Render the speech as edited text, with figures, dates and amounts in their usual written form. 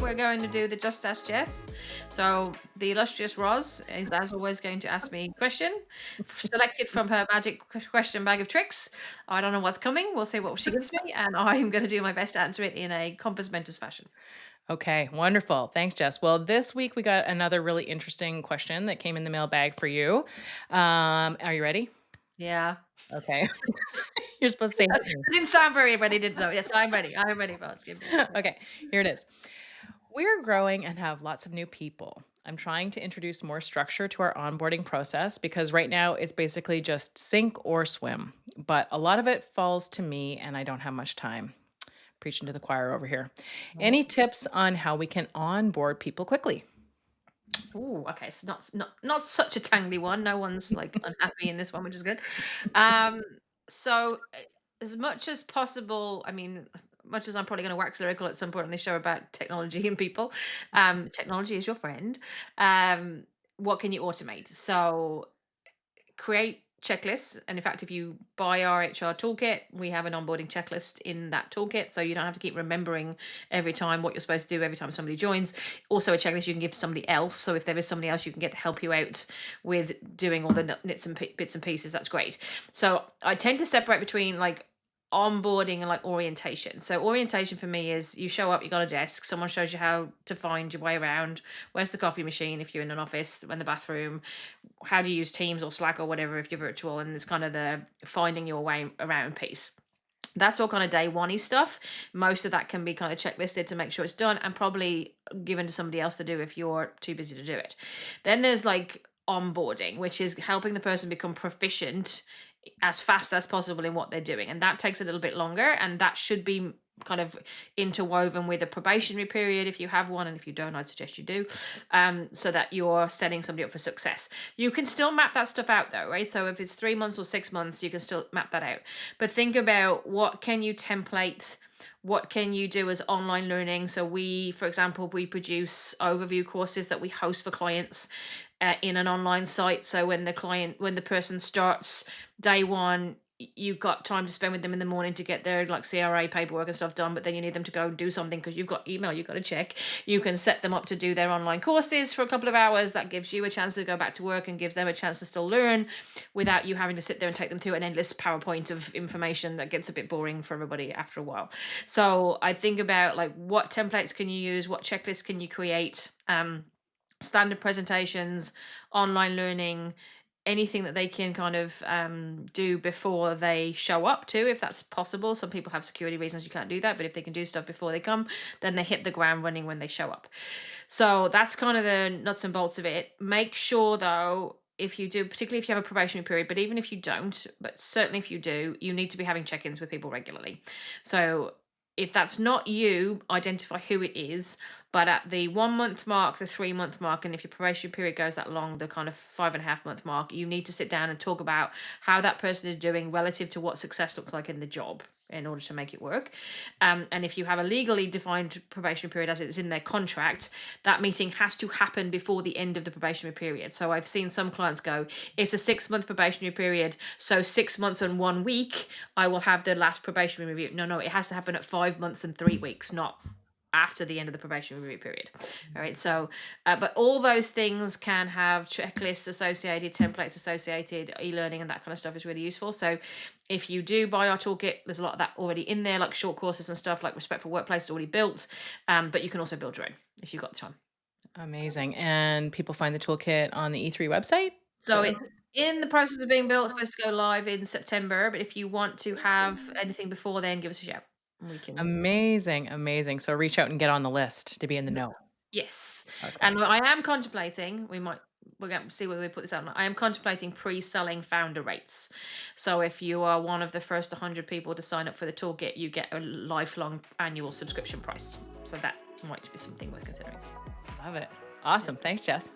we're going to do the Just Ask Jess. So the illustrious Roz is, as always, going to ask me a question selected from her magic question bag of tricks. I don't know what's coming. We'll see what she gives me, and I'm going to do my best to answer it in a compos mentis fashion. Okay, wonderful. Thanks, Jess. Well, this week we got another really interesting question that came in the mailbag for you. Are you ready? Yeah. Okay. You're supposed to say I hit me. didn't sound very ready, did I? Yes, I'm ready. I'm ready, Roz. Give me. Okay, here it is. We're growing and have lots of new people. I'm trying to introduce more structure to our onboarding process because right now it's basically just sink or swim. But a lot of it falls to me and I don't have much time. Preaching to the choir over here. Any tips on how we can onboard people quickly? Oh, okay. It's not such a tangly one. No one's like unhappy in this one, which is good. Um, so as much as possible, I mean, much as I'm probably going to wax lyrical at some point on this show about technology and people, technology is your friend. Um, what can you automate? So create checklists. And in fact, if you buy our HR toolkit, we have an onboarding checklist in that toolkit. So you don't have to keep remembering every time what you're supposed to do every time somebody joins. Also, a checklist you can give to somebody else. So if there is somebody else you can get to help you out with doing all the nits and bits and pieces, that's great. So I tend to separate between like onboarding and like orientation. So orientation for me is you show up, you got a desk, someone shows you how to find your way around. Where's the coffee machine if you're in an office, in the bathroom, how to use Teams or Slack or whatever if you're virtual, and it's kind of the finding your way around piece. That's all kind of day one stuff. Most of that can be kind of checklisted to make sure it's done and probably given to somebody else to do if you're too busy to do it. Then there's like onboarding, which is helping the person become proficient as fast as possible in what they're doing. And that takes a little bit longer. And that should be kind of interwoven with a probationary period if you have one. And if you don't, I'd suggest you do, so that you're setting somebody up for success. You can still map that stuff out though, right? So if it's 3 months or 6 months, you can still map that out. But think about what can you template, what can you do as online learning. So we, for example, we produce overview courses that we host for clients in an online site. So when the person starts day one, you've got time to spend with them in the morning to get their like CRA paperwork and stuff done, but then you need them to go and do something because you've got email you've got to check. You can set them up to do their online courses for a couple of hours. That gives you a chance to go back to work and gives them a chance to still learn without you having to sit there and take them through an endless PowerPoint of information that gets a bit boring for everybody after a while. So I think about like what templates can you use, what checklists can you create, standard presentations, online learning, anything that they can kind of do before they show up too, if that's possible. Some people have security reasons you can't do that, but if they can do stuff before they come, then they hit the ground running when they show up. So that's kind of the nuts and bolts of it. Make sure though, if you do, particularly if you have a probationary period, but even if you don't, but certainly if you do, you need to be having check-ins with people regularly. So if that's not you, identify who it is. But at the 1 month mark, the 3 month mark, and if your probation period goes that long, the kind of 5.5 month mark, you need to sit down and talk about how that person is doing relative to what success looks like in the job in order to make it work. And if you have a legally defined probationary period as it's in their contract, that meeting has to happen before the end of the probationary period. So I've seen some clients go, it's a 6 month probationary period. So 6 months and 1 week, I will have the last probationary review. No, it has to happen at 5 months and 3 weeks, not after the end of the probationary review period. All right. So, but all those things can have checklists associated, templates associated, e-learning, and that kind of stuff is really useful. So, if you do buy our toolkit, there's a lot of that already in there, like short courses and stuff, like Respectful Workplace is already built. But you can also build your own if you've got the time. Amazing. And people find the toolkit on the E3 website? So it's in the process of being built. It's supposed to go live in September. But if you want to have anything before then, give us a shout. And we can. Amazing, amazing. So reach out and get on the list to be in the know. Yes, Okay. and I am contemplating, we're going to see whether we put this out or not. I am contemplating pre-selling founder rates. So if you are one of the first 100 people to sign up for the toolkit, you get a lifelong annual subscription price. So that might be something worth considering. Love it. Awesome. Thanks, Jess.